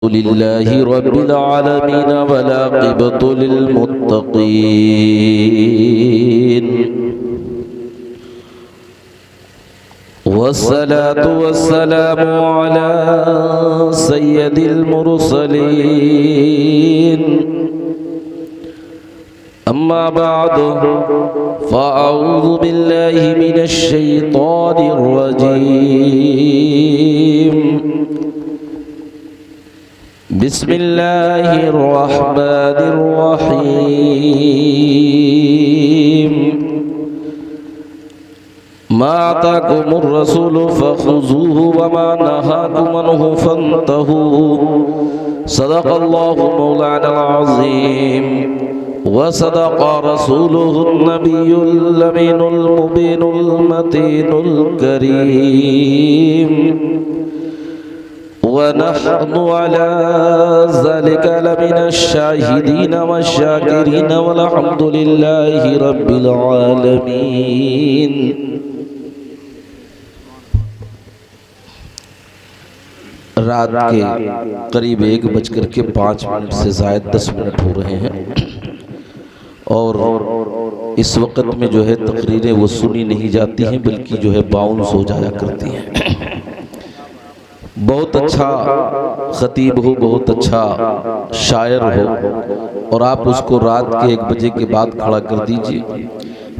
लिल्लाहि रब्बिल आलमीन वलाक़िबतु लिल्मुत्तक़ीन वस्सलातु वस्सलामु अला सय्यदिल मुरसलीन अम्मा बअदु फ़अऊज़ु बिल्लाहि मिनश शैतानिर रजीम बिस्मिल्लाहिर रहमानिर रहीम मा आताकुमुर रसूलु फखुज़ूहु वमा नहाकुम अन्हु फंतहू सदक़ल्लाहु मौलाना अज़ीम वसदक़ रसूलुहुन नबियुल अमीनुल मुबीनुल मतीनुल करीम वनहनु अला ज़ालिका लमिनश शाहिदीन वश्शाकिरीन वल्हम्दुलिल्लाहि रब्बिल आलमीन। रात के करीब 1:05 से ज़ायद 10 मिनट हो रहे हैं और इस वक्त में जो है तकरीरें वो सुनी नहीं जाती हैं बल्कि जो है बाउंस हो जाया करती हैं। बहुत अच्छा खतीब हो, बहुत अच्छा शायर हो और आप उसको रात के 1 बजे के बाद खड़ा कर दीजिए,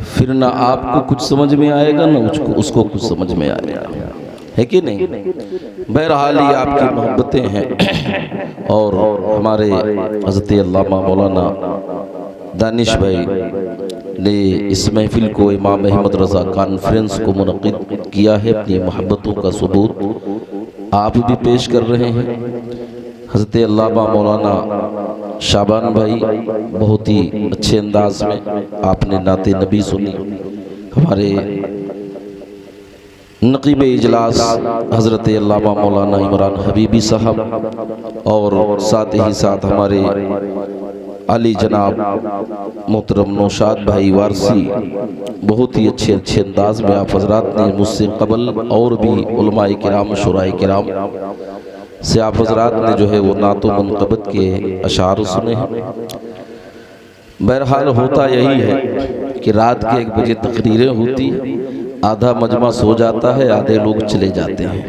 फिर ना आपको कुछ समझ में आएगा ना उसको कुछ समझ में आएगा, है कि नहीं। बहरहाल ये आपकी मोहब्बतें हैं और हमारे हज़रत अल्लामा मौलाना दानिश भाई ने इस महफिल को इमाम अहमद रज़ा कॉन्फ्रेंस को मुनक़िद किया है। अपनी मोहब्बतों का सबूत आप भी पेश कर रहे हैं। हज़रत अल्लामा मौलाना शाबान भाई बहुत ही अच्छे अंदाज में आपने नाते नबी सुनी। हमारे नक़ीब इजलास हज़रत अल्लामा मौलाना इमरान हबीबी साहब और साथ ही साथ हमारे अली जनाब मोहतरम नौशाद भाई वारसी बहुत ही अच्छे अंदाज में आप हजरात ने मुझसे कबल और भी उलमाए किराम शुराए किराम से आप हजरात ने जो है वो नातो मुनक़बत के अशार सुने हैं। बहरहाल होता यही है कि रात के 1 बजे तकरीरें होती, आधा मजमा सो जाता है, आधे लोग चले जाते हैं।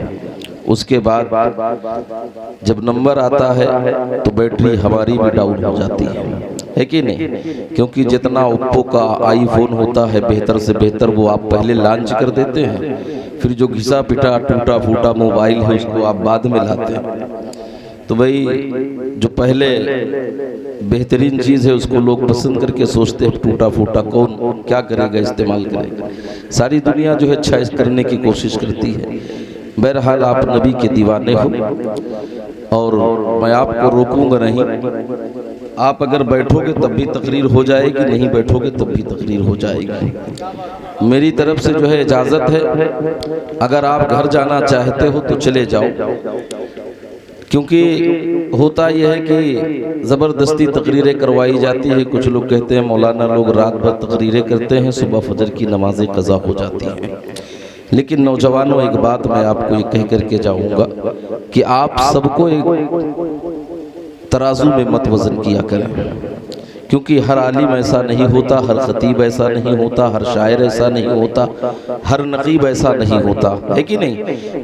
उसके बाद जब नंबर आता है तो बैटरी हमारी भी डाउन हो जाती है कि नहीं, क्योंकि जितना ओप्पो का आईफोन होता है बेहतर से बेहतर वो आप पहले लॉन्च कर देते हैं, फिर जो घिसा पिटा टूटा फूटा मोबाइल है उसको आप बाद में लाते हैं। तो भाई जो पहले बेहतरीन चीज़ है उसको लोग पसंद करके सोचते हैं टूटा फूटा कौन क्या करेगा, इस्तेमाल करेगा। सारी दुनिया जो है अच्छा करने की कोशिश करती है। बहरहाल आप नबी के दीवाने हो और मैं आपको रोकूंगा नहीं। आप अगर बैठोगे तब भी तकरीर हो जाएगी, नहीं बैठोगे तब भी तकरीर हो जाएगी। मेरी तरफ से जो है इजाज़त है, अगर आप घर जाना चाहते हो तो चले जाओ, क्योंकि होता यह है कि ज़बरदस्ती तकरीरें करवाई जाती है। कुछ लोग कहते हैं मौलाना लोग रात भर तकरीरें करते हैं, सुबह फजर की नमाज़ें क़ज़ा हो जाती हैं। लेकिन नौजवानों एक बात मैं आपको ये कह करके जाऊंगा कि आप सबको एक तराजू में मत वज़न किया करें, क्योंकि हर आलिम ऐसा नहीं होता, हर खतीब ऐसा नहीं होता, हर शायर ऐसा नहीं होता, हर नक़ीब ऐसा नहीं होता, है कि नहीं।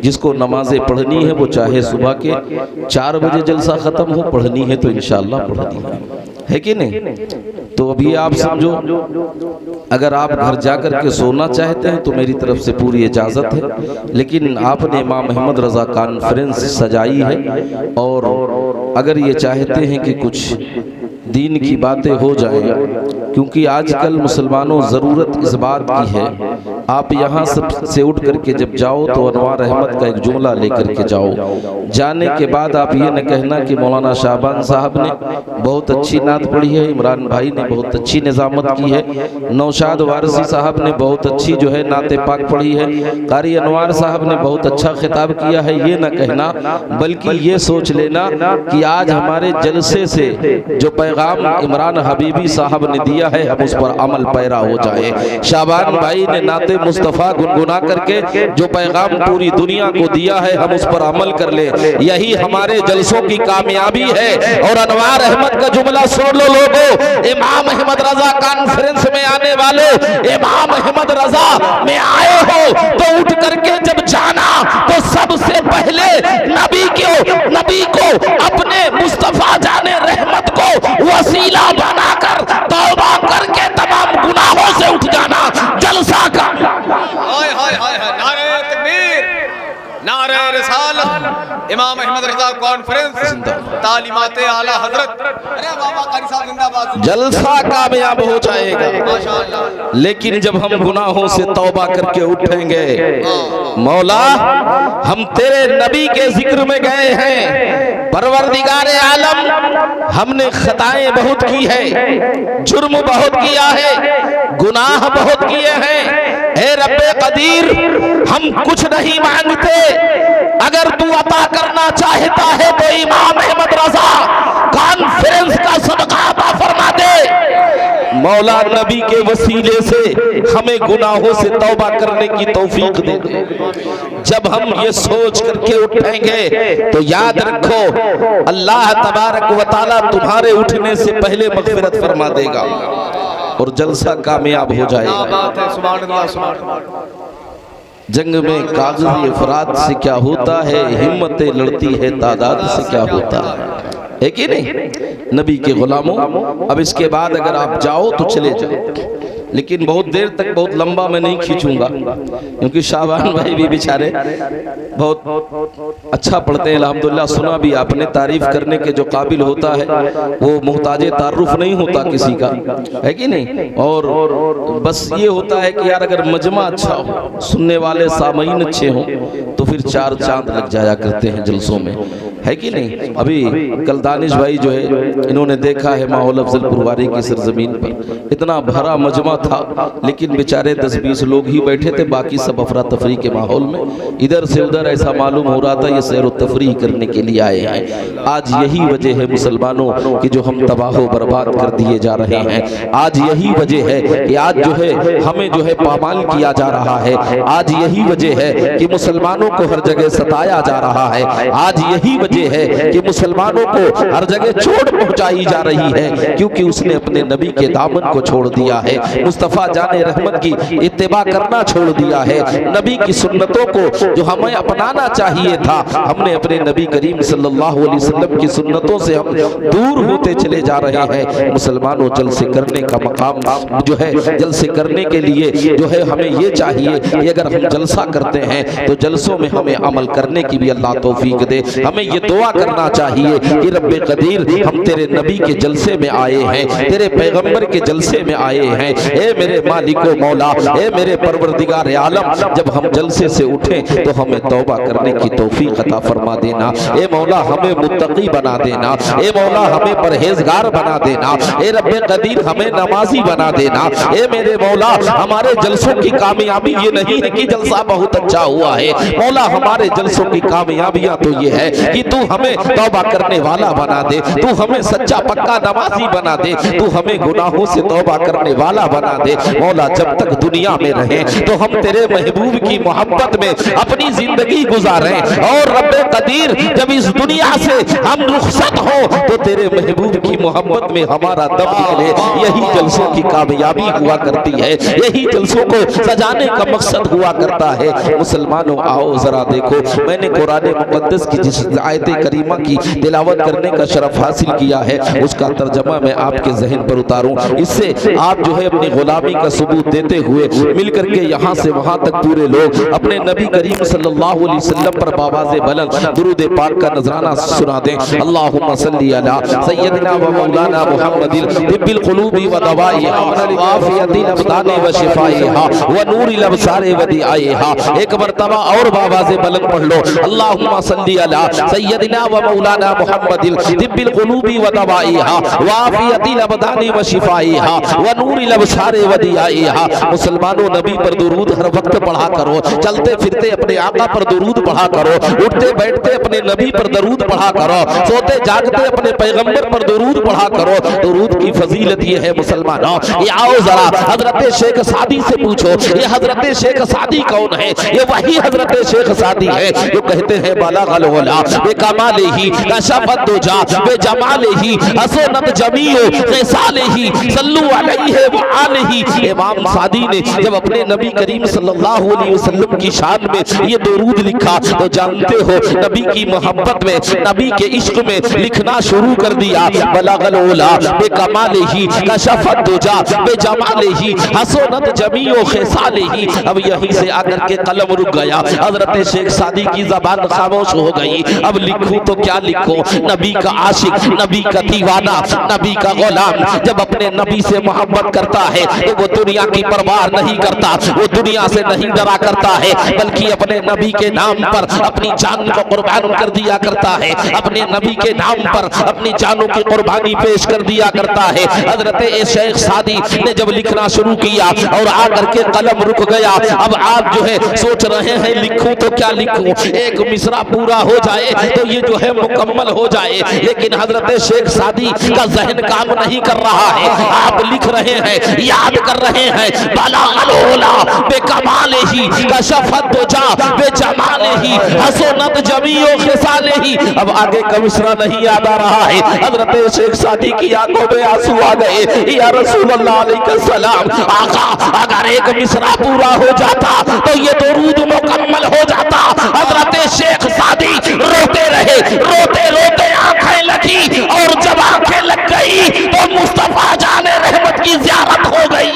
जिसको नमाज़ें पढ़नी है वो चाहे सुबह के 4 बजे जलसा ख़त्म हो, पढ़नी है तो इंशाअल्लाह पढ़नी है कि नहीं। तो अभी आप समझो, अगर आप घर जा कर के सोना चाहते हैं तो मेरी तरफ से पूरी इजाज़त है, लेकिन आपने इमाम अहमद रज़ा कॉन्फ्रेंस सजाई है और अगर ये चाहते हैं कि कुछ दीन की बातें हो जाएं, क्योंकि आजकल मुसलमानों ज़रूरत इस बात की है, आप यहाँ से उठ करके जब जाओ तो अनवार अहमद का एक जुमला लेकर के जाओ। जाने के बाद आप ये न कहना कि मौलाना शाबान साहब ने बहुत अच्छी नात पढ़ी है, इमरान भाई ने बहुत अच्छी निज़ामत की है, नौशाद वारसी साहब ने बहुत अच्छी जो है नाते पाक पढ़ी है, कारी अनवार साहब ने बहुत अच्छा खिताब किया है, ये न कहना, बल्कि ये सोच लेना कि आज हमारे जलसे से जो पैगाम इमरान हबीबी साहब ने दिया है हम उस पर अमल पैरा हो जाए। शाबान भाई ने नाते मुस्तफ़ा गुनगुना करके जो पैगाम पूरी दुनिया को दिया है हम उस पर अमल कर ले, यही हमारे जलसों की कामयाबी है। और अनवार अहमद का जुमला सुन लो लोगों, इमाम अहमद रजा कॉन्फ्रेंस में आने वाले, इमाम अहमद रजा में आए हो तो उठ करके जब जाना तो सबसे पहले नबी को अपने मुस्तफ़ा जाने रहमत को वसीला बनाकर तौबा करके तमाम गुनाहों से उठ जाना जलसा का। हाय हाय हाय हाय, नारे तकबीर, नारे रिसालत, इमाम अहमद रजा कॉन्फ्रेंस, तालीमाते आला हजरत। अरे बाबा कारी साहब जिंदाबाद। जलसा कामयाब हो जाएगा, माशाअल्लाह। लेकिन जब हम गुनाहों से तौबा करके उठेंगे, मौला हम तेरे नबी के जिक्र में गए हैं, परवरदिगारे आलम हमने खताएं बहुत की है, जुर्म बहुत किया है, गुनाह बहुत किए हैं। हे रब्बे कदीर, हम कुछ नहीं मांगते, अगर तू अता करना चाहता है तो इमाम अहमद रजा कॉन्फ्रेंस का सदका अता फरमा दे। मौला नबी के वसीले से हमें गुनाहों से तौबा करने की तौफीक दे दे। जब हम ये सोच करके उठेंगे तो याद रखो अल्लाह तबारक व तआला तुम्हारे उठने से पहले मग़फ़िरत फरमा देगा और जलसा कामयाब हो जाएगा। जंग में काग़ज़ अफ़राद से क्या होता है, हिम्मतें लड़ती है तादाद से क्या होता है कि नहीं नबी के गुलामों। अब इसके बाद अगर आप जाओ तो चले जाओ, लेकिन बहुत देर तक, बहुत लंबा मैं नहीं खींचूंगा, क्योंकि शाहबान भाई भी बेचारे बहुत अच्छा पढ़ते हैं अल्हम्दुलिल्लाह। सुना भी आपने, तारीफ करने के जो काबिल होता है वो मुहताजे तारुफ नहीं होता किसी का, है कि नहीं। और बस ये होता है कि यार अगर मजमा अच्छा हो, सुनने वाले सामईन अच्छे हों तो फिर चार चांद लग जाया करते हैं जलसों में, है कि नहीं। अभी कल दानिश भाई जो है, इन्होंने देखा है माहौल अफजलपुर वारी की सरजमीन पर इतना भरा मजमा था, लेकिन बेचारे 10-20 लोग ही बैठे थे, बाकी सब अफरा तफरी के माहौल में इधर से उधर ऐसा मालूम हो रहा था ये सैर व तफरी करने के लिए आए हैं। आज यही वजह है मुसलमानों की जो हम तबाह बर्बाद कर दिए जा रहे हैं। आज यही वजह है कि आज जो है हमें जो है पामाल किया जा रहा है। आज यही वजह है कि मुसलमानों को हर जगह सताया जा रहा है। आज यही वजह है कि मुसलमानों को हर जगह चोट पहुंचाई जा रही है, क्योंकि उसने अपने नबी के दामन को छोड़ दिया है, मुस्तफ़ा जाने रहमत की इत्तिबा करना छोड़ दिया है। नबी की सुन्नतों को जो हमें अपनाना चाहिए था, हमने अपने नबी करीम सल्लल्लाहु अलैहि वसल्लम की सुन्नतों से हम दूर होते चले जा रहे हैं। मुसलमानों जलसे करने का मकाम जो है, जलसे करने के लिए जो है हमें ये चाहिए कि अगर हम जलसा करते हैं तो जलसों में हमें अमल करने की भी अल्लाह तौफीक दे। हमें ये दुआ करना चाहिए कि रब्बे कदीर हम तेरे नबी के जलसे में आए हैं, तेरे पैगंबर के जलसे में आए हैं। ए मेरे मालिको मौला, ए मेरे परवरदिगार आलम, जब हम जलसे से उठें तो हमें तौबा करने की तौफीक अता फरमा देना। ए मौला हमें मुत्तकी बना देना, ए मौला हमें परहेजगार बना देना, ए रब्बे कदीर हमें नमाजी बना देना। ए मेरे मौला हमारे जलसों की कामयाबी ये नहीं है कि जलसा बहुत अच्छा हुआ है, मौला हमारे जलसों की कामयाबियां तो ये है कि तू हमें तौबा करने वाला बना दे, तू हमें सच्चा पक्का नमाजी बना दे, तू हमें गुनाहों से तौबा करने वाला बना दे। मौला जब तक दुनिया में रहे तो हम तेरे महबूब की मोहब्बत में अपनी जिंदगी गुजारें, और रब्बे कदीर जब इस दुनिया से हम रुखसत हो तो तेरे महबूब की मोहब्बत में हमारा दम निकले। यही जलसों की कामयाबी हुआ करती है, यही जलसों को सजाने का मकसद हुआ करता है। मुसलमानों आओ जरा देखो, मैंने कुरान मुकद्दस की जिस आयत करीमा की तिलावत करने का शरफ हासिल किया है उसका तर्जमा मैं आपके जहन पर उतारूं, इससे आप जो है अपनी गुलामी का सबूत देते हुए मिलकर के यहाँ से वहाँ तक पूरे लोग अपने नबी करीम सल्लल्लाहु अलैहि वसल्लम पर बावाज़े बुलंद दुरूद पाक का नजराना सुना दें। अल्लाहुम्मा सल्ली अला सय्यदिना व मौलाना मुहम्मदिल तिब्बिल क़ुलूबि व दवाइहा व आफियतिल अब्दानि व शिफाइहा व नूरिल अबसारि व दिआइहा। एक मर्तबा और बावाज़े बुलंद पढ़ लो, अल्लाहुम्मा सल्ली अला सय्यदिना व मौलाना मुहम्मदिल तिब्बिल क़ुलूबि व दवाइहा व आफियतिल अबदानी व शिफाइहा व नूरिल अबसारि व दियाइहा। मुसलमानों, नबी पर दुरूद हर वक्त पढ़ा करो। चलते फिरते अपने आका पर दुरूद पढ़ा करो। उठते बैठते अपने नबी पर दरूद पढ़ा करो। सोते जागते अपने पैगंबर पर दुरूद पढ़ा करो। दुरूद की फजीलत ये है मुसलमानों। ये आओ जरा हजरत शेख सादी से पूछो, ये हजरत शेख सादी कौन है? ये वही हजरत शेख सादी है जो कहते हैं बलगल उला बेकमालिही कशफत दुजा बेजमालिही हसनत जमीउ क़िसालिही सल्लु अलैहि व आलिही। इमाम सादी ने जब अपने नबी करीम सल्लल्लाहु अलैहि वसल्लम की शान में ये दुरूद लिखा तो जानते हो नबी की मोहब्बत में, नबी के इश्क में लिखना शुरू कर दिया। बलगल उला बेकमालिही कशफत दुजा बेजमालिही हसनत जमीउ क़िसालिही। अब यहीं से आकर के कलम रुक गया। हजरत शेख सादी की जबान खामोश हो गई। अब लिखूं तो क्या लिखूं? नबी का आशिक, नबी का दीवाना, नबी का गुलाम जब अपने नबी से मोहब्बत करता है तो वो दुनिया की परवाह नहीं करता, वो दुनिया से नहीं डरा करता है, बल्कि अपने नबी के नाम पर अपनी जान को कुर्बान कर दिया करता है। अपने नबी के नाम पर अपनी जानों की कुर्बानी पेश कर दिया करता है। हजरत शेख सादी ने जब लिखना शुरू किया और आकर के कलम रुक गया। अब आप जो है सोच रहे हैं लिखूं तो क्या लिखूं? एक मिसरा पूरा हो जाए तो ये जो है मुकम्मल हो जाए, लेकिन हजरत शेख सादी का ज़हन काम नहीं कर रहा है। आप लिख रहे हैं, याद कर रहे हैं बलगल उला बेकमालिही कशफत दुजा बेजमालिही हसनत जमीउ क़िसालिही। अब आगे का मिसरा नहीं याद आ रहा है। हजरत शेख सादी की आंखों में आंसू आ गए। या रसूलल्लाह अलैहिस्सलाम, आका अगर एक मिसरा पूरा हो जाता तो ये दुरूद मुकम्मल हो जाता। हजरत शेख सादी रोते रहे, रोते रोते आंखें लगी और जब आंखें लग गई तो मुस्तफा जाने रहमत की ज़ियारत हो गई।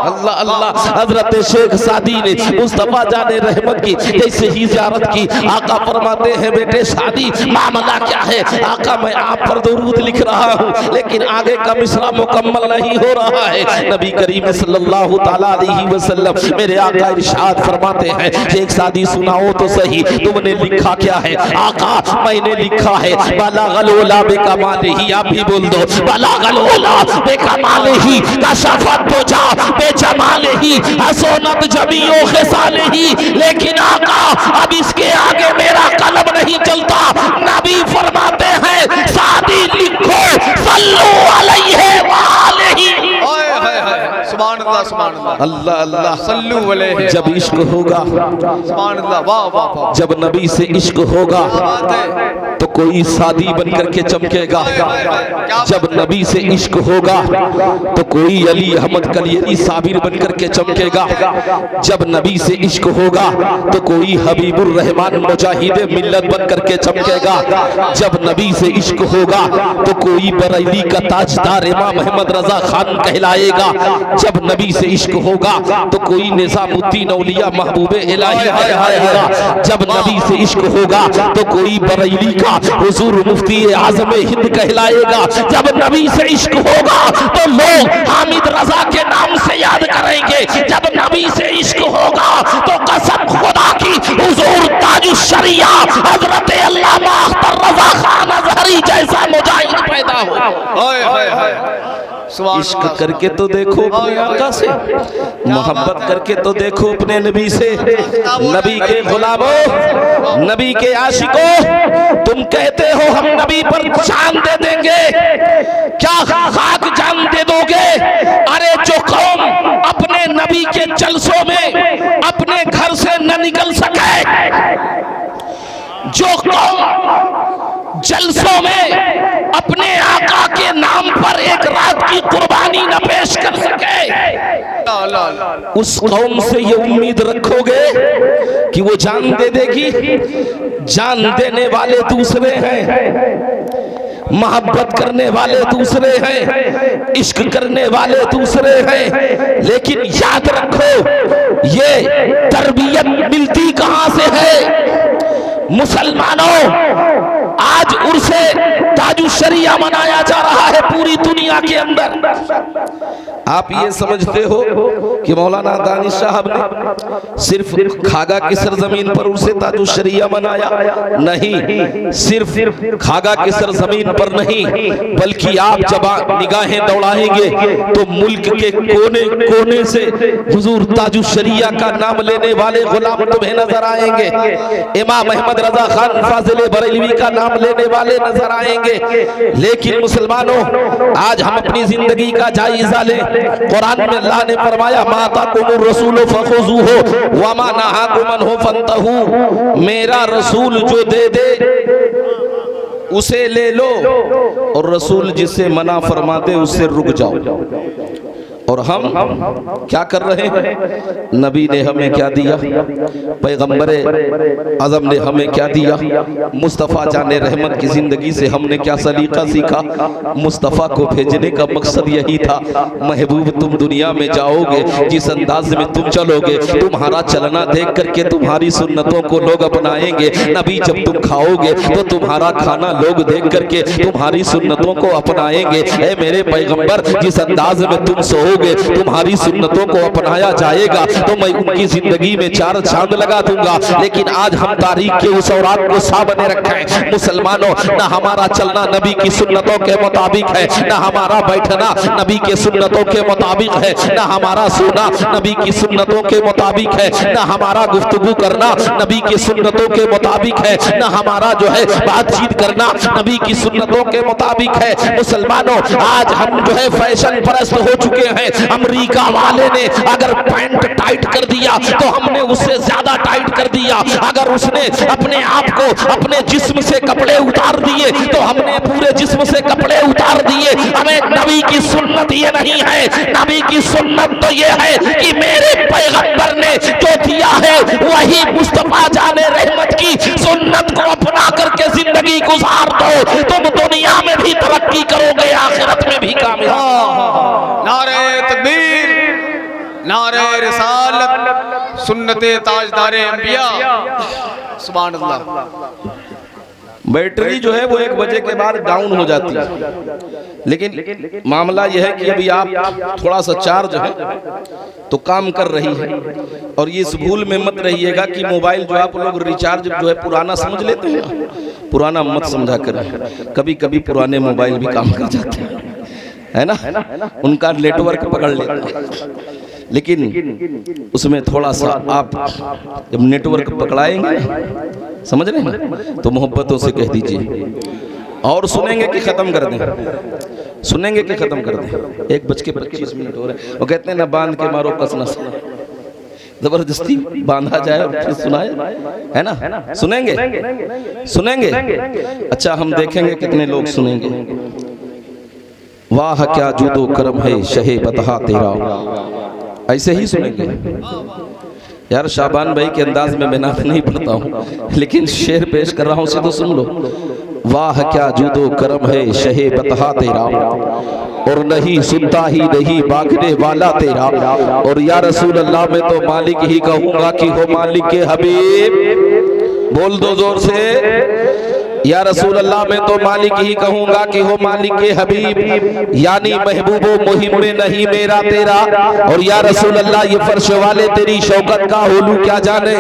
अल्लाह अल्लाह। हजरत शेख सादी ने मुस्तफा जाने रहमत की जैसे ही ज़ियारत की, आका फरमाते हैं बेटे सादी मामला क्या है? आका मैं आप पर दुरूद लिख रहा हूँ लेकिन आगे का मिसरा मुकम्मल नहीं हो रहा है। नबी करीम सल्लल्लाहु तआला अलैहि वसल्लम मेरे आका इरशाद फरमाते हैं, शेख सादी सुनाओ तो सही तुमने लिखा क्या है? आका मैंने लिखा है बलगल उला बेकमालिही। आप भी बोल दो बलगल उला बेकमालिही कशफत दुजा बेजमालिही हसनत जमीउ क़िसालिही। लेकिन आका अब इसके आगे मेरा कलम नहीं चलता। नबी फरमाते हैं सादी लिखो सल्लु अलैहि व आलिही। सुभान अल्लाह, सुभान अल्लाह, अल्लाह अल्लाह। सल्लु अलैहि। जब इश्क होगा, सुभान अल्लाह, वाह वाह वाह। जब नबी से इश्क होगा तो कोई सादी बनकर के चमकेगा। जब नबी से इश्क होगा तो कोई अली अहमद कलियरी साबिर बनकर के चमकेगा। जब नबी से इश्क होगा तो कोई हबीबुर रहमान मुजाहिद मिल्लत बनकर के चमकेगा। जब नबी से इश्क होगा तो कोई बरेली का ताजदार इमाम अहमद रजा खान कहलाएगा। जब नबी से इश्क होगा तो कोई निजामुद्दीन औलिया महबूबे इलाही कहलाएगा। जब नबी से इश्क होगा तो कोई बरेली का हुजूर मुफ्ती आजम हिंद कहलाएगा। जब नबी से इश्क होगा तो लोग हामिद रजा के नाम से याद करेंगे। जब नबी से इश्क होगा तो कसम खुदा की हुजूर ताजुश शरिया हजरत अल्लामा अख्तर रजा खान अजहरी जैसा मुजाहिद पैदा हो। इश्क करके तो देखो अपने आका से, मोहब्बत करके तो देखो अपने नबी से। नबी के गुलामों, नबी के आशिकों, तुम कहते हो हम नबी पर जान दे देंगे, क्या खाक जान दे दोगे? अरे जो कौम अपने नबी के जलसों में अपने घर से न निकल सके, जो कौम जलसों में अपने आका के नाम पर एक रात की कुर्बानी न पेश कर सके, उस कौम से ये उम्मीद रखोगे कि वो जान दे देगी? जान देने वाले दूसरे हैं, मोहब्बत करने वाले दूसरे हैं, इश्क करने वाले दूसरे हैं। लेकिन याद रखो ये तरबियत मिलती कहां से है? मुसलमानों, आज उर्से ताजुश शरिया मनाया जा रहा है। है पूरी दुनिया के अंदर। आप ये समझते हो कि मौलाना दानिश साहब ने सिर्फ खागा की सरजमीन पर उर्से ताजुश्शरिया मनाया? नहीं, सिर्फ खागा की सरजमीन पर नहीं, बल्कि आप जब निगाहें दौड़ाएंगे तो मुल्क के कोने कोने से हुजूर ताजुश्शरिया का नाम लेने वाले गुलाम तुम्हें नजर आएंगे। इमाम अहमद रजा खान फाजिल बरेलवी का नाम लेने वाले नजर आएंगे। लेकिन मुसलमानों, आज हम अपनी जिंदगी का जायजा लें। कुरान में अल्लाह ने फरमाया माता कुमुर रसूल फखुज़ूहु व मा नहाकुम अन्हु फंतहू। मेरा रसूल जो दे दे उसे ले लो, और रसूल जिसे मना फरमा दे उससे रुक जाओ। और हम क्या कर रहे हैं? नबी ने हमें क्या दिया? पैगंबर आज़म ने हमें क्या दिया? मुस्तफ़ा जाने रहमत की ज़िंदगी से हमने क्या सलीका सीखा? मुस्तफ़ा को भेजने का मकसद यही था, महबूब तुम दुनिया में जाओगे, जिस अंदाज में तुम चलोगे, तुम्हारा चलना देख करके तुम्हारी सुन्नतों को लोग अपनाएंगे। नबी जब तुम खाओगे तो तुम्हारा खाना लोग देख करके तुम्हारी सुन्नतों को अपनाएंगे। ऐ मेरे पैगंबर, जिस अंदाज में तुम सोओगे तुम्हारी सुन्नतों को अपनाया जाएगा, तो मैं उनकी जिंदगी में चार चांद लगा दूंगा। लेकिन आज हम तारीख के उस औरात को सामने रखे हैं। मुसलमानों, ना हमारा चलना नबी की सुन्नतों के मुताबिक है, ना हमारा बैठना नबी के सुन्नतों के मुताबिक है, ना हमारा सोना नबी की सुन्नतों के मुताबिक है, ना हमारा गुफ्तगू करना नबी की सुन्नतों के मुताबिक है, ना हमारा जो है बातचीत करना नबी की सुन्नतों के मुताबिक है। मुसलमानों, आज हम जो है फैशन परस्त हो चुके हैं। अमेरिका वाले ने अगर पैंट टाइट कर दिया तो हमने उससे ज्यादा टाइट कर दिया। अगर उसने अपने आप को अपने जिस्म से कपड़े उतार दिए तो हमने पूरे जिस्म से कपड़े उतार दिए। हमें नबी की सुन्नत ये नहीं है। नबी की सुन्नत तो ये है कि मेरे पैगंबर ने जो दिया है वही मुस्तफा जाने रहमत की सुन्नत को अपना करके जिंदगी गुजार दो। तुम दुनिया में भी तरक्की करोगे, आखिरत में भी कामयाब। नारे तकबीर, नारे रिसालत, सुन्नते ताजदारे अंबिया। सुभान अल्लाह। बैटरी जो है वो 1 बजे के बाद डाउन हो जाती है, लेकिन मामला यह है कि अभी आप थोड़ा सा चार्ज है तो काम कर रही है। और ये इस भूल में मत रहिएगा कि मोबाइल जो आप लोग रिचार्ज जो है पुराना समझ लेते हैं। पुराना मत समझा कर, कभी कभी पुराने मोबाइल भी काम कर जाते हैं, है ना, उनका नेटवर्क पकड़ लेते हैं। लेकिन उसमें थोड़ा सा आप जब नेटवर्क पकड़ाएंगे, समझ रहे हैं, तो मोहब्बतों से कह दीजिए और सुनेंगे कि खत्म कर दें, सुनेंगे कि खत्म कर दें। 1:25 हो रहे हैं, वो कहते हैं ना बांध के मारो कस न जबरदस्ती बांधा जाए और फिर सुनाए, है ना। सुनेंगे, सुनेंगे। अच्छा, हम देखेंगे कितने लोग सुनेंगे। वाह क्या जुदो करम है शहे बतहा तेरा, ऐसे ही सुनेंगे। यार शाबान भाई के अंदाज में मैं नात नहीं पढ़ता हूँ, लेकिन शेर पेश कर रहा हूँ, उसे तो सुन लो। वाह क्या जुदो करम है शहे बतहा तेरा, और नहीं सुनता ही नहीं बागने वाला तेरा। और या रसूल अल्लाह मैं तो मालिक ही कहूँगा कि हो मालिक के हबीब। बोल दो जोर से, या रसूल अल्लाह मैं तो मालिक ही कहूँगा कि हो मालिक के हबीब, यानी महबूबो मुहिम में नहीं मेरा तेरा। और या रसूल अल्लाह ये फर्श वाले तेरी शौकत का होलू क्या जाने,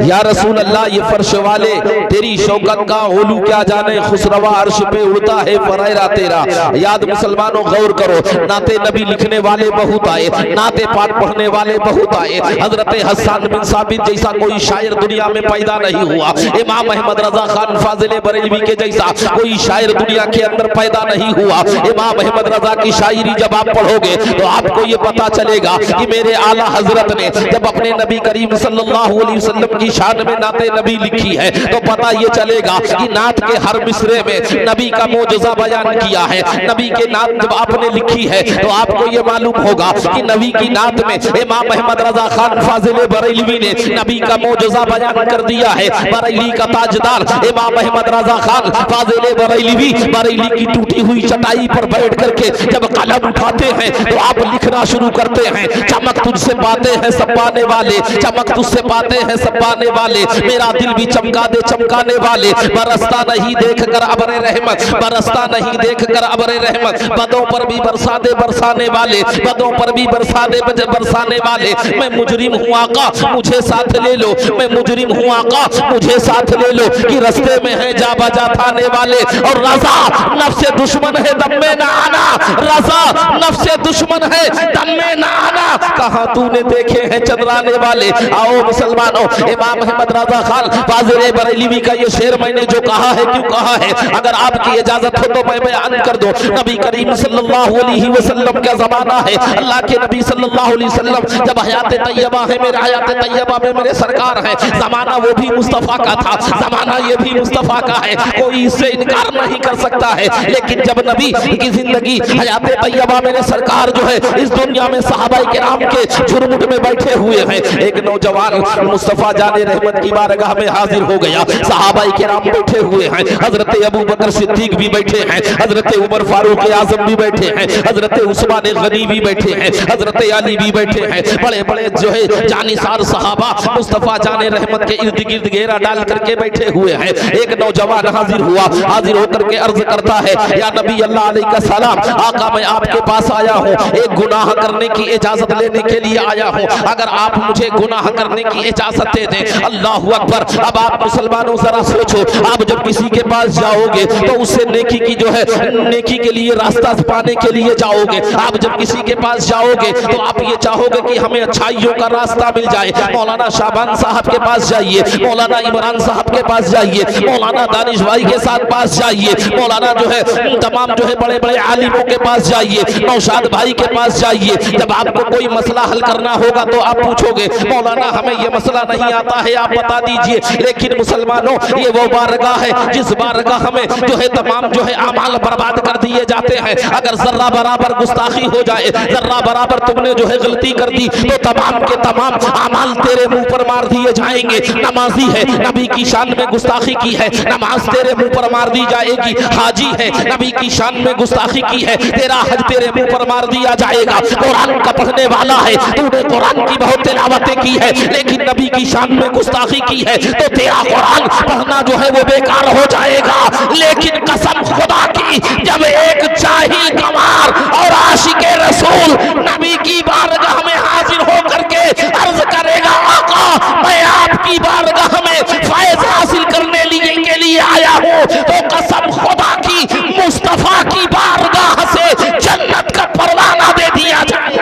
या रसूल अल्लाह ये फर्श वाले तेरी शौकत का होलू क्या जाने। खुसरवा अर्श पे उड़ता है फरेरा तेरा। याद मुसलमानों गौर करो, नाते नबी लिखने वाले बहुत आए, नाते पाठ पढ़ने वाले बहुत आए। हजरत हसन बिन साबित जैसा कोई शायर दुनिया में पैदा नहीं हुआ। इमाम अहमद रजा खान फाजिल बरेलवी के जैसा कोई शायर दुनिया के अंदर पैदा नहीं हुआ। इमाम अहमद रजा की शायरी जब आप पढ़ोगे तो आपको ये पता चलेगा कि मेरे आला हजरत ने जब अपने नबी करीम सल्लल्लाहु अलैहि वसल्लम की शान में नाते नबी लिखी है तो पता ये चलेगा कि नात के हर मिसरे में नबी का मौजज़ा बयान किया है। नबी के नात जब आपने लिखी है तो आपको ये मालूम होगा कि नबी की नात में इमाम अहमद रजा खान फाजिल बरेलवी ने नबी का मौजज़ा बयान कर दिया है। बरेली का ताजदार इमाम अहमद रजा रजा खान फाजिल बरेलवी बरेली की टूटी हुई चटाई पर बैठ करके जब कलम उठाते हैं तो आप लिखना शुरू करते हैं। चमक तुझसे पाते हैं सब पाने वाले, चमक तुझसे पाते हैं सब पाने वाले, मेरा दिल भी चमका दे चमकाने वाले, बरसता नहीं देख कर अबरे रहमत, बरसता नहीं देख कर अबरे रहमत, बदों पर भी बरसा दे बरसाने वाले, बदों पर भी बरसा दे बरसाने वाले। मैं मुजरिम हूँ आका मुझे साथ ले लो, मैं मुजरिम हूँ आका मुझे साथ ले लो, कि रास्ते में है जा बजा थाने वाले। और रजा नफ्से दुश्मन है दम में ना आना, रजा नफ्से दुश्मन है दम में ना आना, कहाँ तूने देखे हैं चंद्राने वाले। आओ मुसलमानों, इमाम अहमद रजा खान फाजिल बरेलवी का ये शेर मैंने जो कहा है क्यों कहा है, अगर आपकी इजाजत हो तो मैं बयान कर दूं। नबी करीम सल्लल्लाहु अलैहि वसल्लम का जमाना है, अल्लाह के नबी सल्लल्लाहु अलैहि वसल्लम जब हयात तैयबा है, मेरे हयात तैयबा में मेरे सरकार है, जमाना वो भी मुस्तफा का था, जमाना ये भी मुस्तफा का है, कोई इससे इनकार नहीं कर सकता है। लेकिन जब नबी की जिंदगी हयात तैयबा मेरे सरकार जो है इस दुनिया में सहाबाए किराम के झुरमुट में बैठे हुए हैं, एक नौजवान मुस्तफा जाने रहमत की बारगाह में हाजिर हो गया। सहाबाए किराम बैठे हुए हैं, हजरत अबू बकर सिद्दीक भी बैठे हैं, हजरत उमर फारूक आजम भी बैठे हैं, हजरत उस्मान गनी भी बैठे हैं, हजरत अली भी बैठे हैं, बड़े बड़े जो है जानिसार सहाबा मुस्तफा जाने रहमत के इर्द गिर्द घेरा डाल करके बैठे हुए हैं। एक नौजवान हाजिर हुआ, हाजिर होकर के अर्ज करता है, या नबी अल्लाह अलैहि सलाम, आका मैं आपके पास आया हूँ, एक गुनाह करने की इजाजत लेने के लिए आया हूँ, अगर आप मुझे गुनाह करने की इजाजत दे दें। अल्लाहू अकबर। अब आप मुसलमानों जरा सोचो, आप जब किसी के पास जाओगे तो उससे नेकी की जो है नेकी के लिए रास्ता पाने के लिए जाओगे, आप जब किसी के पास जाओगे तो आप ये चाहोगे कि हमें अच्छाइयों का रास्ता मिल जाए। मौलाना शाबान साहब के पास जाइए, मौलाना इमरान साहब के पास जाइए, मौलाना दानिश भाई के साथ पास जाइए, मौलाना जो है तमाम जो है बड़े बड़े आलिमों के पास जाइए, नौशाद भाई के पास जाइए। जब आपको कोई मसला हल करना होगा तो आप पूछोगे मौलाना हमें ये मसला नहीं आता है, आप बता दीजिए। लेकिन मुसलमानों, ये वो बारगाह है जिस बारगाह में जो है तमाम जो है अमाल बर्बाद कर दिए जाते हैं। अगर जर्रा बराबर गुस्ताखी हो जाए, जर्रा बराबर तुमने जो है गलती कर दी तो तमाम के तमाम अमाल तेरे मुंह पर मार दिए जाएंगे। नमाजी है, नबी की शान में गुस्ताखी की है, नमाज तेरे मुंह पर मार दी जाएगी। हाजी है, नबी की शान में गुस्ताखी की है, तेरा हज तेरे मुंह पर मार दिया जाएगा। कुरान का पढ़ने वाला है, तूने कुरान की बहुत तिलावतें की है लेकिन नबी की शान में गुस्ताखी की है तो तेरा कुरान पढ़ना जो है वो बेकार हो जाएगा। लेकिन कसम खुदा की, जब एक जाहिल गंवार और आशिके रसूल नबी की बारगाह में हाजिर होकर के अर्ज करेगा, आका मैं आपकी बारगाह में फैज हासिल करने के लिए आया हूँ, तो कसम खुदा की मुस्तफा की बारगाह से जन्नत का परवाना दे दिया जाए।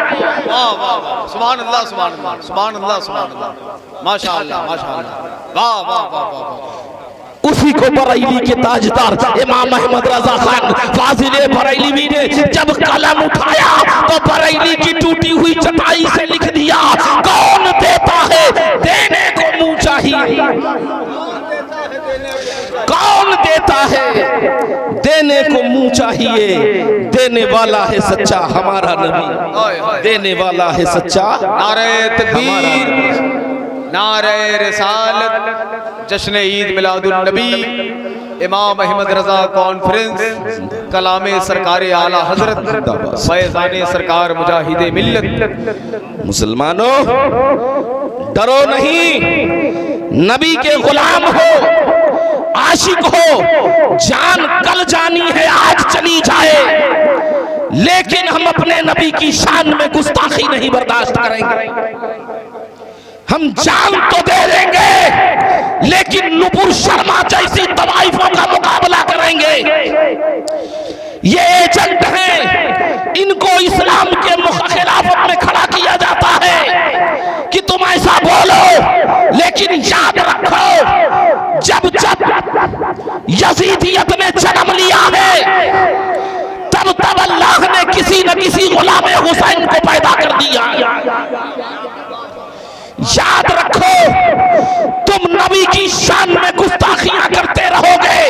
वाह वाह वाह, सुभान अल्लाह सुभान अल्लाह सुभान अल्लाह सुभान अल्लाह, माशाअल्लाह माशाअल्लाह, वाह वाह वाह वाह। उसी को बरेली के ताजदार इमाम अहमद रजा खान फाजिल बरेलवी ने जब कलम उठाया तो बरेली की टूटी हुई चटाई से लिख दिया, कौन देता है देने को मुंह चाहिए, कौन देता है देने को मुंह चाहिए, देने वाला है सच्चा हमारा नबी, देने वाला है सच्चा। नारे तकबीर, नारे रिसालत, जश्न ईद मिलादुन नबी, इमाम अहमद रजा कॉन्फ्रेंस, कलामे सरकार आला हजरत, फैज़ाने सरकार मुजाहिदे मिल्लत। मुसलमानों, डरो नहीं, नबी के गुलाम हो, आशिक हो, जान कल जानी है आज चली जाए, लेकिन हम अपने नबी की शान में गुस्ताखी नहीं बर्दाश्त करेंगे। हम जान तो दे देंगे लेकिन नुपुर शर्मा जैसी तवाइफों का मुकाबला करेंगे। ये एजेंट हैं, इनको इस्लाम के खिलाफत में खड़ा किया जाता है कि तुम ऐसा बोलो, लेकिन याद रखो जब जब यजीदियत ने जन्म लिया है तब तब अल्लाह ने किसी न किसी गुलाम हुसैन को पैदा कर दिया। याद रखो, तुम नबी की शान में गुस्ताखियां करते रहोगे,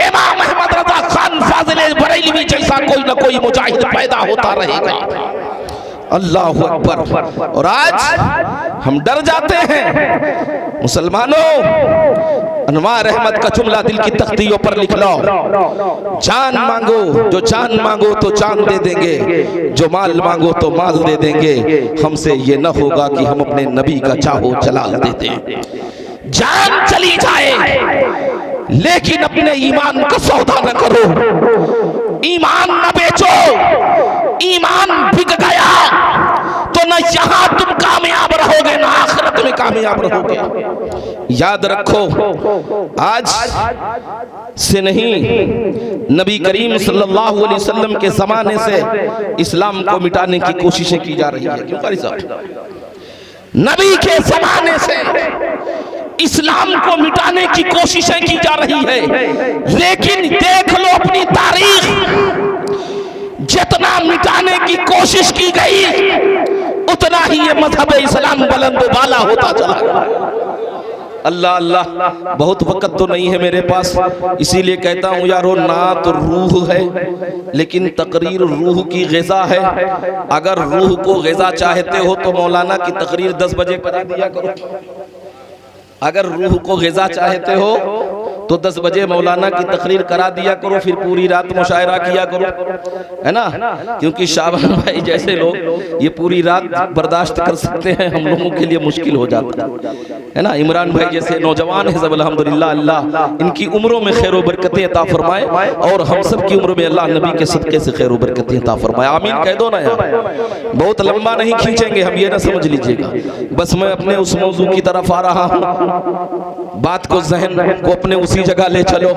इमाम अहमद रजा खान फाजिल बरेलवी जैसा कोई न कोई मुजाहिद पैदा होता रहेगा। अल्लाह अकबर। और आज हम डर जाते हैं। मुसलमानों, अनवार अहमद का जुमला दिल की तख्तियों पर लिख लो, जान मांगो, जो जान मांगो तो जान दे देंगे, जो माल मांगो तो माल दे देंगे। हमसे ये न होगा कि हम अपने नबी का चाहो जलाल दे दें। जान चली जाए लेकिन अपने ईमान का सौदा न करो, ईमान न बेचो। ईमान बिक गया तो न यहां तुम कामयाब रहोगे न आखिरत में कामयाब रहोगे। याद रखो, आज से नहीं, नबी करीम सल्लल्लाहु अलैहि वसल्लम के जमाने से इस्लाम को मिटाने की कोशिशें की जा रही है। क्यों कारी साहब? नबी के जमाने से इस्लाम को मिटाने की कोशिशें की जा रही है, लेकिन देख लो अपनी तारीख, जितना मिटाने की कोशिश की गई उतना ही ये मजहब इस्लाम बुलंद वाला होता चला। अल्लाह अल्लाह, बहुत वक्त तो नहीं है मेरे पास, इसीलिए कहता हूँ यारो, ना तो रूह है लेकिन तकरीर रूह की ग़िज़ा है। अगर रूह को ग़िज़ा चाहते हो तो मौलाना की तकरीर 10 बजे करा दिया करो। अगर रूह को ग़िज़ा चाहते हो तो 10 बजे मौलाना की तकरीर करा दिया करो, फिर पूरी रात मुशायरा किया करो, है ना? क्योंकि शाबान भाई जैसे लोग ये पूरी रात बर्दाश्त कर सकते हैं, हम लोगों के लिए मुश्किल हो जाता है ना? इमरान भाई जैसे नौजवान है, सब अल्हम्दुलिल्लाह, अल्लाह इनकी उम्रों में खैर व बरकतें अता फरमाए, और हम सब की उम्र में अल्लाह नबी के सदक़े से खैर व बरकतें अता फरमाए। आमीन कह दो ना यार। बहुत लंबा नहीं खींचेंगे हम, ये ना समझ लीजिएगा। बस मैं अपने उस मौजू की तरफ आ रहा हूँ, बात को ज़हन को अपने उसी जगह ले चलो।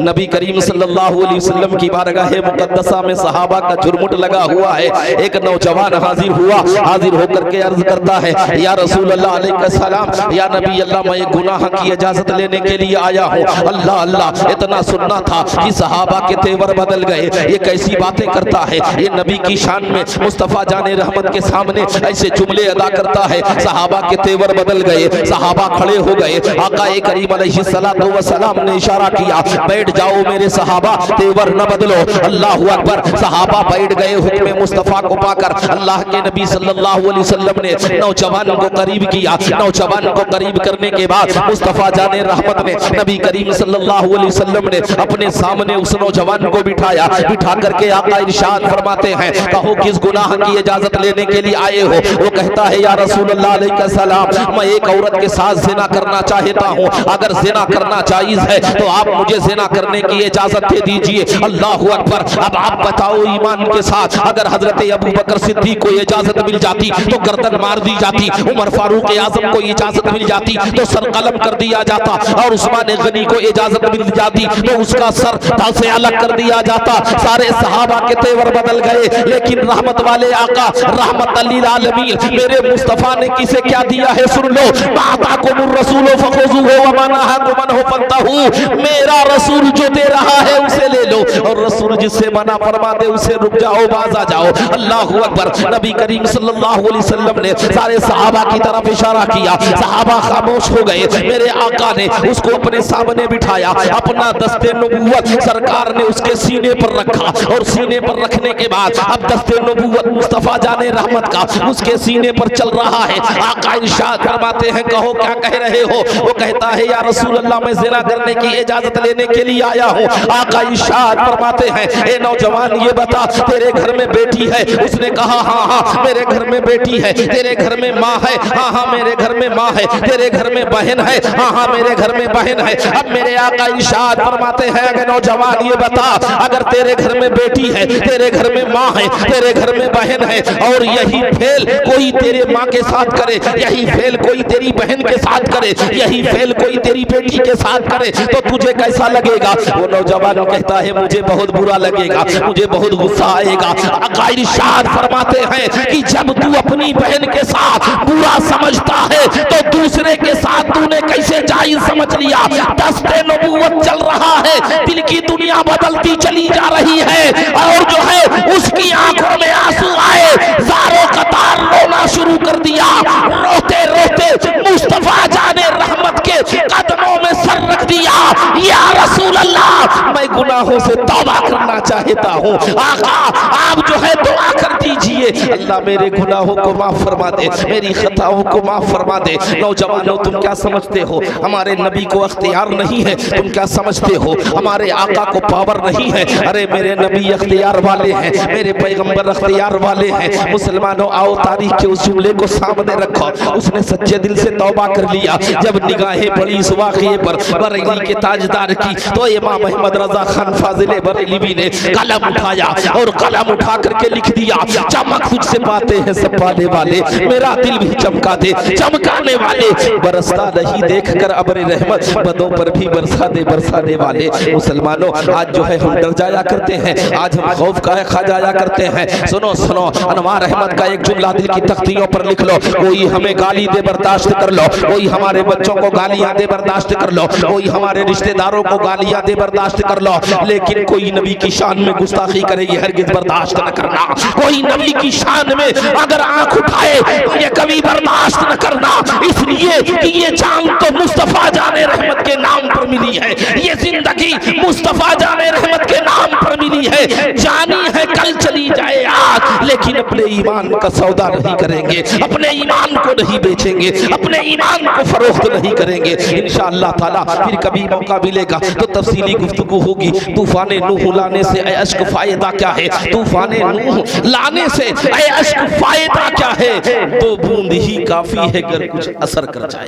नबी करीम सल्लल्लाहु अलैहि वसल्लम की बारगाह मुक़द्दसा में सहाबा का झुरमुट लगा हुआ है। एक नौजवान हाजिर हुआ, हाजिर होकर के अर्ज करता है, या रसूल अल्लाह अलैहि सलाम, या नबी अल्लाह, मैं एक गुनाह की इजाजत लेने के लिए आया हूँ। अल्लाह अल्लाह, इतना सुनना था कि सहाबा के तेवर बदल गए। ये कैसी बातें करता है, ये नबी की शान में मुस्तफ़ा जाने रहमत के सामने ऐसे जुमले अदा करता है, सहाबा के तेवर बदल गए, सहाबा खड़े हो गए। आका करीम अलैहिस्सलातु वस्सलाम ने इशारा किया, बैठ जाओ मेरे सहाबा, तेवर न बदलो। अल्लाहु अकबर, सहाबा बैठ गए। हुक्म मुस्तफ़ा को पाकर अल्लाह के नबी सल्लल्लाहु अलैहि वसल्लम ने नौजवान को करीब किया। नौजवान को करीब करने के बाद मुस्तफ़ा जाने रहमत ने, नबी करीम सल्लल्लाहु अलैहि वसल्लम ने अपने सामने उस नौजवान को बिठाया। बिठा करके आका इरशाद फरमाते हैं, कहो किस गुनाह की इजाजत लेने के लिए आए हो? वो कहता है, या रसूल अल्लाह अलैहि सलाम, मैं एक औरत के साथ ज़िना करना चाहता हूँ। अगर ज़िना करना जायज़ है तो आप मुझे ज़िना करने की इजाजत दे दीजिए। अल्लाह अकबर। अब आप बताओ, ईमान के साथ अगर हजरत अबू बकर सिद्दीक को इजाजत मिल जाती तो गर्दन मार दी जाती, उमर फारूक आजम को इजाजत मिल जाती तो सर कलम कर दिया जाता, और उस्मान गनी को इजाजत मिल जाती तो उसका सर ताल से अलग कर दिया जाता। सारे सहाबा के तेवर बदल गए, लेकिन रहमत वाले आका रहमत लिल आलमीन मेरे मुस्तफा ने किसे क्या दिया है सुन लो। माताकुमुर रसूल फखुज़ूहु व मा नहाकुम अन्हु फंतहू। मेरा रसूल जो दे रहा है उसे ले लो, और रसूल जिससे मना फरमा दे उसे रुक जाओ, बाज आ जाओ। अल्लाहु अकबर। नबी करीम सल्लल्लाहु अलैहि वसल्लम ने सारे सहाबा की तरफ इशारा किया, सहाबा खामोश हो गए। मेरे आका ने उसको अपने सामने बिठाया, अपना दस्ते नबूवत सरकार ने उसके सीने पर रखा, और सीने पर रखने के बाद अब दस्ते नबूवत मुस्तफा जाने रहमत का उसके सीने पर चल रहा है। आका इरशाद फरमाते हैं, कहो क्या कह रहे हो? वो कहता है, या रसूल अल्लाह, मैं ज़िना करने की इजाजत लेने के लिए आया हूँ। आका इरशाद फरमाते हैं, ए नौजवान, ये बता तेरे घर में बेटी है? उसने कहा, हाँ हाँ मेरे घर में बेटी है। तेरे घर में माँ है? हाँ हाँ मेरे घर में माँ है। तेरे घर में बहन है? हाँ हाँ मेरे घर में बहन है। अब मेरे आका इरशाद फरमाते हैं, अगर नौजवान ये बता, अगर तेरे घर में बेटी है, तेरे घर में माँ है, तेरे घर में बहन है, और यही फेल कोई तेरे माँ के साथ करे, यही फेल कोई तेरी बहन के साथ करे, यही फेल कोई तेरी बेटी के साथ करे, तो तुझे कैसा लगेगा? वो नौजवान कहता है, मुझे बहुत बुरा लगेगा, मुझे बहुत गुस्सा आएगा। आका इरशाद फरमाते हैं कि जब तू अपनी बहन के साथ बुरा समझता है तो दूसरे के साथ तूने कैसे जायज समझ लिया? दस्ते नबूवत चल रहा है, दिल की दुनिया बदलती चली जा रही है, और जो है उसकी आंखों में आंसू आए, ज़ारो कतार रोना शुरू कर दिया। रोते रोते मुस्तफा जाने रहमत के कदमों में सर रख दिया, या रसूल अल्लाह मैं गुनाहों से तौबा करना चाहता हूँ, आका आप जो है दुआ कर दीजिए, अल्लाह मेरे गुनाहों को माफ फरमा दे, मेरी खताओं को माफ फरमा दे। नौजवानों तुम क्या समझते हो हमारे नबी को अख्तियार नहीं है? तुम क्या समझते हो हमारे आका को पावर नहीं है? अरे मेरे नबी अख्तियार वाले हैं, मेरे पैगंबर अख्तियार वाले हैं। मुसलमानों आओ तारीख के उस जुमले को सामने रखो, उसने सच्चे दिल से तौबा कर लिया। जब निगाहें पड़ी इस वाक़ये पर बरेली के ताजदार की, तो इमाम अहमद रजा खान फाजिल बरेलवी ने कलम उठाया और कलम उठा करके लिख दिया, चमक तुझसे पाते हैं सब पाने वाले, मेरा दिल भी चमका दे चमकाने वाले, बरसता नहीं देख कर अबरे रहमत, बदों पर भी बरसाने वाले। मुसलमानों आज जो है हम डर जाया करते हैं, आज हम खौफ का खा जाया करते हैं। सुनो सुनो, अनवार अहमद का एक जुमला दिल की तख्तियों पर लिख लो, कोई हमें गाली दे बर्दाश्त कर लो, कोई हमारे बच्चों को गालियां दे बर्दाश्त कर लो, कोई हमारे रिश्तेदारों को गालियां दे बर्दाश्त कर लो, लेकिन कोई नबी की शान में गुस्ताखी करे ये हरगिज बर्दाश्त न करना। कोई नबी की शान में अगर आंख उठाए तो ये कभी बर्दाश्त न करना, इसलिए कि ये जान तो मुस्तफा जाने रहमत के नाम पर मिली है, ये जिंदगी मुस्तफा जाने रहमत के नाम पर मिली है। जानी है कल चली जाए आज, लेकिन अपने ईमान का सौदा नहीं करेंगे, अपने ईमान को नहीं बेचेंगे, अपने ईमान को फरोख्त नहीं करेंगे। इंशाअल्लाह ताला फिर कभी मौका मिलेगा तो तफसीली गुफ्तगू होगी। तूफाने नूह लाने से ऐ अश्क फायदा क्या है, तूफाने नूह लाने से ऐ अश्क फायदा क्या है, दो बूंद ही काफी है अगर कुछ असर कर जाए,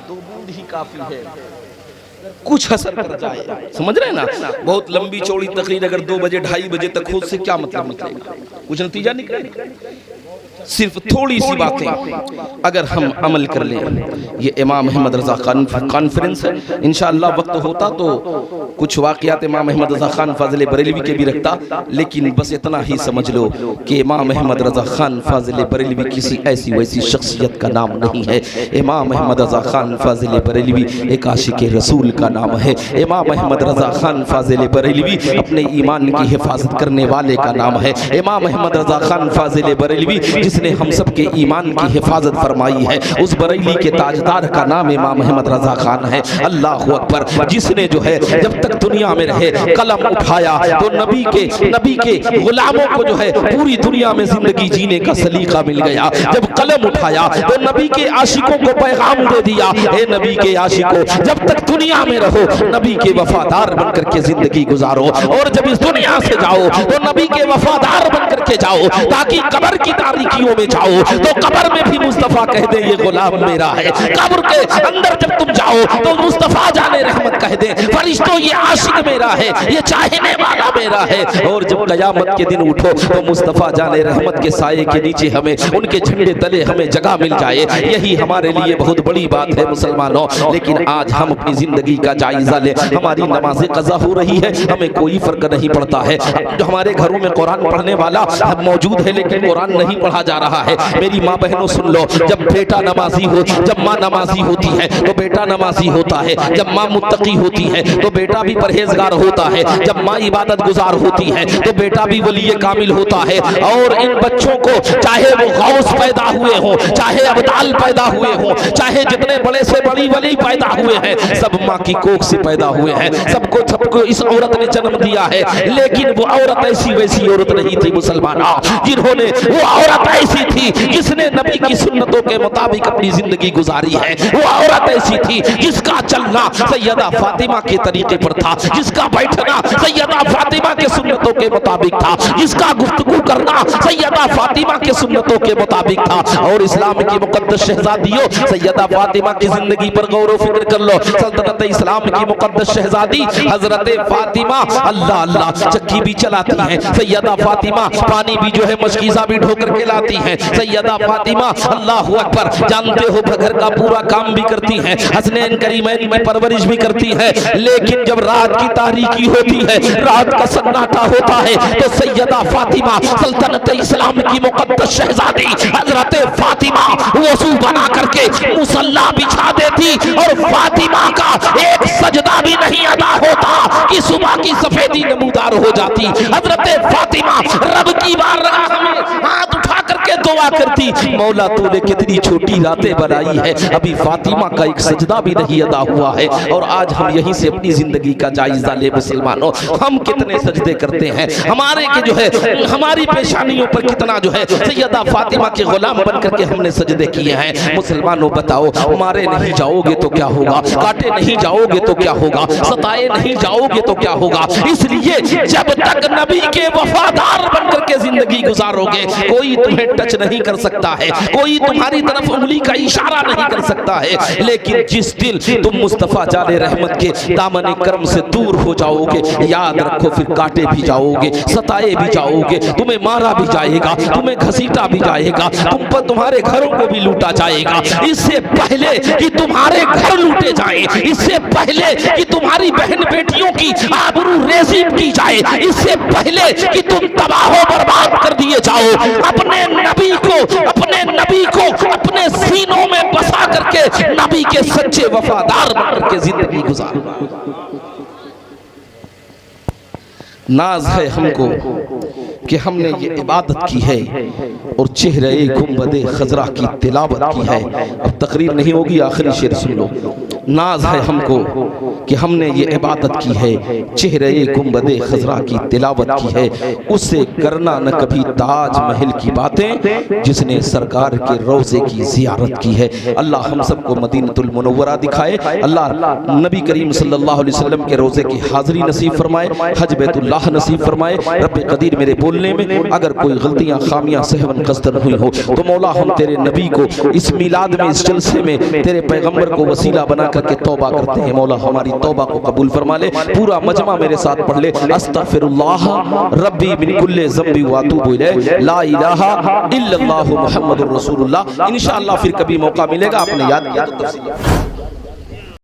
दो बूंद ही काफी है कुछ असर कर जाए। समझ रहे हैं ना? बहुत लंबी चौड़ी तकरीर अगर 2 बजे 2:30 बजे तक हो, से क्या मतलब निकलेगा? कुछ नतीजा निकलेगा? सिर्फ थोड़ी सी बातें अगर हम अमल कर लें। ये इमाम अहमद रजा खान कॉन्फ्रेंस है, इंशाअल्लाह वक्त होता तो कुछ वाक़यात इमाम अहमद रजा खान फाजिल बरेलवी के भी रखता, लेकिन बस इतना ही समझ लो कि इमाम अहमद रजा खान फाजिल बरेलवी किसी ऐसी वैसी शख्सियत का नाम नहीं है। इमाम अहमद रजा खान फाजिल बरेलवी एक आशिक रसूल का नाम है। इमाम अहमद रजा खान फाजिल बरेलवी अपने ईमान की हिफाजत करने वाले का नाम है। इमाम अहमद रजा खान फाजिल बरेलवी जिसने हम सब के ईमान की हिफाजत फरमाई है, उस बरेली के ताजदार का नाम इमाम अहमद रजा खान है। अल्लाह अकबर, जिसने जो है जब तक दुनिया में रहे कलम उठाया तो नबी के गुलामों को जो है पूरी दुनिया में जिंदगी जीने का सलीका मिल गया। जब कलम उठाया तो नबी के आशिकों को पैगाम दे दिया, हे नबी के आशिकों जब तक दुनिया में रहो नबी के वफादार बनकर के जिंदगी गुजारो, और जब इस दुनिया से जाओ तो नबी के वफादार बनकर के जाओ, ताकि कब्र की तारीकियों में जाओ तो कब्र में भी मुस्तफा कह दे ये गुलाम मेरा है। कब्र के अंदर जब तुम जाओ तो मुस्तफा जाने रहमत कह दे फरिश्तों ये आशिक मेरा है, ये चाहने वाला मेरा है। और जब कयामत के दिन उठो तो मुस्तफा जाने रहमत के साये के नीचे हमें, उनके झंडे तले हमें जगह मिल जाए, यही हमारे लिए बहुत बड़ी बात है मुसलमानों। लेकिन आज हम अपनी जिंदगी का जायजा ले, हमारी नमाजें कज़ा हो रही है, हमें कोई फर्क नहीं पड़ता है। जो हमारे घरों में कुरान पढ़ने वाला मौजूद है लेकिन कुरान नहीं पढ़ा जा रहा है। मेरी माँ बहनों सुन लो, जब बेटा नमाजी हो, जब माँ नमाजी होती है तो बेटा नमाजी होता है, जब माँ मुत्तकी होती है तो बेटा भी परहेजगार होता है, जब माँ इबादत गुजार होती है तो बेटा भी वली कामिल होता है। और इन बच्चों को चाहे वो गौस पैदा हुए हो, चाहे अब्दाल पैदा हुए हो, चाहे जितने बड़े से बड़ी वली पैदा हुए हैं, सब माँ की कोख से पैदा हुए हैं। सबको इस औरत ने जन्म दिया है, लेकिन वो औरत ऐसी वैसी औरत नहीं थी मुसलमान, जिन्होंने वो औरत ऐसी थी जिसने नबी की सुन्नतों के मुताबिक अपनी जिंदगी गुजारी है। वो औरत ऐसी थी जिसका चलना सैयदा फातिमा के तरीके पर था, जिसका बैठना सैयदा फातिमा के सुन्नतों के मुताबिक था, जिसका गुफ्तगू करना सैयदा फातिमा के सुन्नतों के मुताबिक था। और इस्लाम की मुकद्दस शहजादियों, सैयदा फातिमा की जिंदगी पर गौर फिक्र कर लो। सल्तनत इस्लाम की मुकद्दस शहजादी हजरत फातिमा अल्लाह अल्लाह चक्की भी चलाती हैं, सैयदा फातिमा पानी भी जो है मशकीज़ा भी ढोकर के लाती हैं, सैयदा फातिमा अल्लाह अकबर जानते हो घर का पूरा काम भी करती हैं, हसनैन करीमैन में परवरिश भी करती हैं। लेकिन जब रात की तारीकी होती है, रात का सन्नाटा होता है, तो सैयदा फातिमा सल्तनत इस्लाम की मुकद्दस शहजादी हजरत फातिमा वज़ू बना करके मुसल्ला बिछा देती, और फातिमा का एक सजदा भी नहीं अदा होता कि सुबह की सफेदी नमूदार हो जाती। हजरत फातिमा रब की बारगाह में हाथ उठाकर करके दुआ करती, मौला तूने कितनी छोटी रातें बनाई है, अभी फातिमा का एक सजदा भी नहीं अदा हुआ है। और आज हम यहीं से अपनी जिंदगी का जायजा ले मुसलमानों, हम कितने सजदे करते हैं, हमारे के जो है हमारी पेशानियों पर कितना जो है सैयदा फातिमा के गुलाम बन करके हमने सजदे किए हैं। मुसलमानों बताओ, मारे नहीं जाओगे तो क्या होगा, काटे नहीं जाओगे तो क्या होगा, सताए नहीं जाओगे तो क्या होगा। इसलिए जब तक नबी के वफादार बन करके जिंदगी गुजारोगे, कोई तुम्हें टच नहीं कर सकता है, कोई तुम्हारी तरफ उंगली का इशारा नहीं कर सकता है। लेकिन जिस दिन तुम मुस्तफा जाले रहमत के दामन करम से दूर हो जाओगे, याद रखो फिर काटे भी जाओगे, सताए भी जाओगे, तुम्हें मारा भी जाएगा, तुम्हें घसीटा भी जाएगा, तुम पर तुम्हारे घरों को भी लूटा जाएगा। इससे पहले कि तुम्हारे घर लूटे जाएं, इससे पहले कि तुम्हारी बहन बेटियों की आबरू रेज़ी की जाए, इससे पहले कि तुम तबाह बर्बाद कर दिए जाओ, अपने नबी को अपने सीनों में बसा करके नबी के सच्चे वफादार बनकर के जिंदगी गुजारो। नाज है हमको कि हमने ये इबादत की है और चेहरे गुंबदे खजरा की तिलावत की है। अब तकरीर नहीं होगी, आखिरी शेर सुन लो। नाज है हमको कि हमने ये इबादत की है, चेहरे गुंबदे खजरा की तिलावत की है, उससे करना न कभी ताज महल की बातें, जिसने सरकार के रोज़े की जियारत की है। अल्लाह हम सबको मदीनतुल मुनव्वरा दिखाए, अल्लाह नबी करीम सल्लल्लाहु अलैहि वसल्लम के रोज़े की हाज़िरी नसीब फरमाए, हज बैतुल्लाह नसीब फरमाए। रब्बे कदीर मेरे बोलने में अगर कोई गलतियां खामियां सहवन कसदर हुई हो तो मौला हम तेरे नबी को इस मिलाद में, इस जलसे में तेरे पैगंबर को वसीला बना करके तौबा करते हैं। मौला हमारी तौबा को कबूल फरमा ले। पूरा मजमा मेरे साथ पढ़ ले, अस्तगफिरुल्लाह रब्बी मिन कुल्लि ज़ंबि व अतूबु इलैह, ला इलाहा इल्लल्लाहु मुहम्मदुर रसूलुल्लाह। इंशाअल्लाह फिर कभी मौका मिलेगा, आपने याद किया तो तफसील